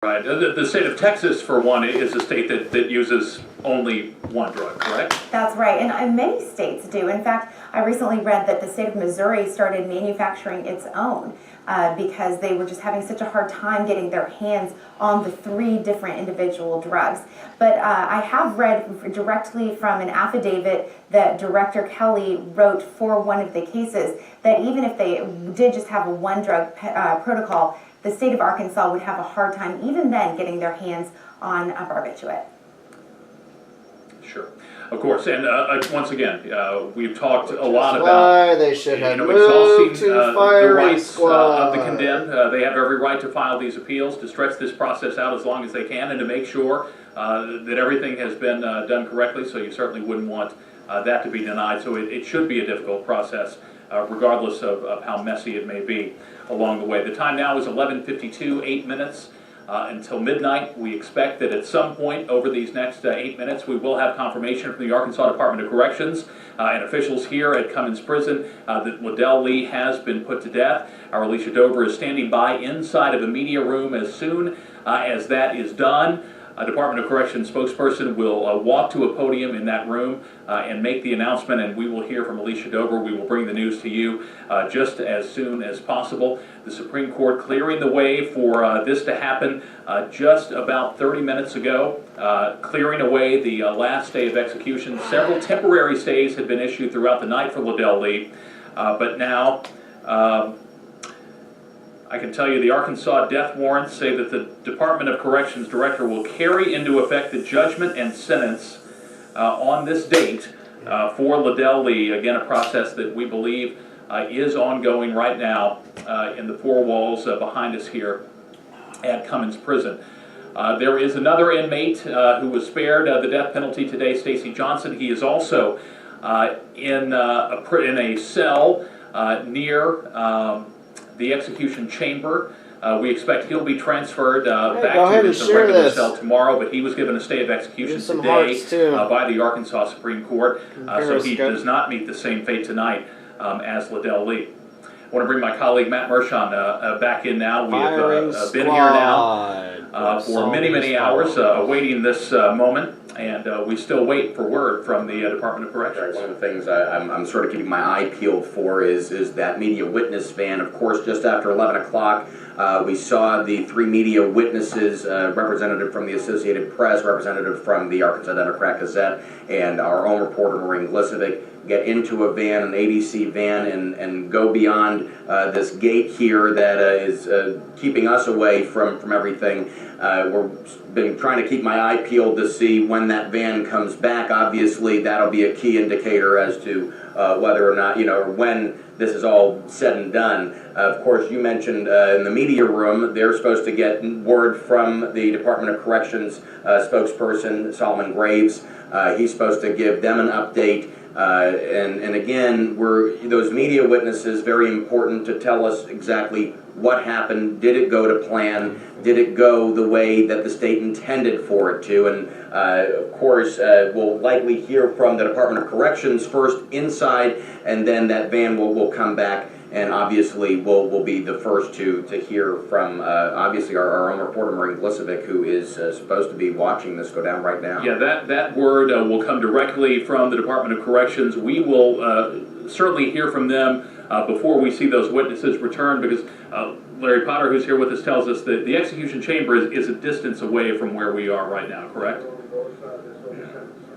Right. The state of Texas, for one, is a state that uses only one drug, correct? That's right, and many states do. In fact, I recently read that the state of Missouri started manufacturing its own because they were just having such a hard time getting their hands on the 3 different individual drugs. But I have read directly from an affidavit that Director Kelly wrote for one of the cases that even if they did just have a one-drug protocol, the state of Arkansas would have a hard time even then getting their hands on a barbiturate. Sure, of course, and once again, we've talked a lot Why about they should have exhausting moved to the firing rights squad. of the condemned. They have every right to file these appeals, to stretch this process out as long as they can, and to make sure that everything has been done correctly. So you certainly wouldn't want that to be denied. So it should be a difficult process, regardless of how messy it may be along the way. The time now is 11:52, 8 minutes. Until midnight. We expect that at some point over these next 8 minutes we will have confirmation from the Arkansas Department of Corrections and officials here at Cummins Prison that Ledelle Lee has been put to death. Our Alicia Dover is standing by inside of a media room as soon as that is done. A Department of Corrections spokesperson will walk to a podium in that room and make the announcement, and we will hear from Alicia Dover. We will bring the news to you just as soon as possible. The Supreme Court clearing the way for this to happen just about 30 minutes ago, clearing away the last day of execution. Several temporary stays had been issued throughout the night for Ledelle Lee, but now I can tell you the Arkansas death warrants say that the Department of Corrections director will carry into effect the judgment and sentence on this date for Ledelle Lee. Again, a process that we believe is ongoing right now in the 4 walls behind us here at Cummins Prison. There is another inmate who was spared the death penalty today, Stacy Johnson. He is also in a cell near the execution chamber. We expect he'll be transferred back to his regular cell tomorrow, but he was given a stay of execution today by the Arkansas Supreme Court, so he does not meet the same fate tonight as Ledelle Lee. I want to bring my colleague Matt Mershon back in now. We have been here now for many hours awaiting this moment, and we still wait for word from the Department of Corrections. One of the things I'm sort of keeping my eye peeled for is that media witness van. Of course, just after 11 o'clock, we saw the 3 media witnesses, representative from the Associated Press, representative from the Arkansas Democrat-Gazette, and our own reporter, Maureen Glisovic, get into a van, an ADC van, and go beyond this gate here that is keeping us away from everything. We've been trying to keep my eye peeled to see when that van comes back. Obviously, that'll be a key indicator as to whether or not, or when this is all said and done. Of course, you mentioned in the media room, they're supposed to get word from the Department of Corrections spokesperson, Solomon Graves. He's supposed to give them an update. And again, those media witnesses, very important to tell us exactly what happened. Did it go to plan? Did it go the way that the state intended for it to? And of course, we'll likely hear from the Department of Corrections first inside, and then that van will come back. And obviously, we'll be the first to hear from, obviously, our own reporter, Maureen Glisovic, who is supposed to be watching this go down right now. Yeah, that word will come directly from the Department of Corrections. We will certainly hear from them before we see those witnesses return, because Larry Potter, who's here with us, tells us that the execution chamber is a distance away from where we are right now, correct?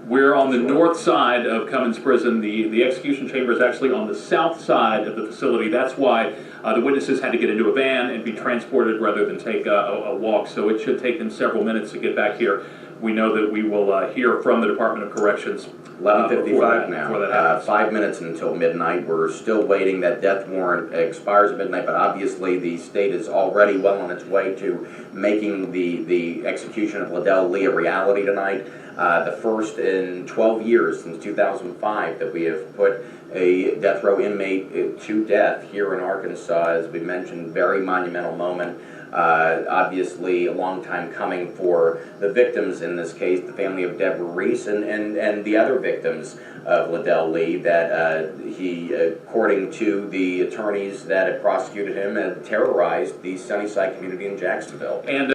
We're on the north side of Cummins Prison. The execution chamber is actually on the south side of the facility. That's why the witnesses had to get into a van and be transported rather than take a walk. So it should take them several minutes to get back here. We know that we will hear from the Department of Corrections. 11:55 now. 5 minutes until midnight. We're still waiting. That death warrant expires at midnight, but obviously the state is already well on its way to making the execution of Ledelle Lee a reality tonight. The first in 12 years since 2005 that we have put a death row inmate to death here in Arkansas. As we mentioned, very monumental moment. Obviously a long time coming for the victims in this case, the family of Debra Reese and the other victims of Ledelle Lee, that he, according to the attorneys that had prosecuted him, had terrorized the Sunnyside community in Jacksonville. And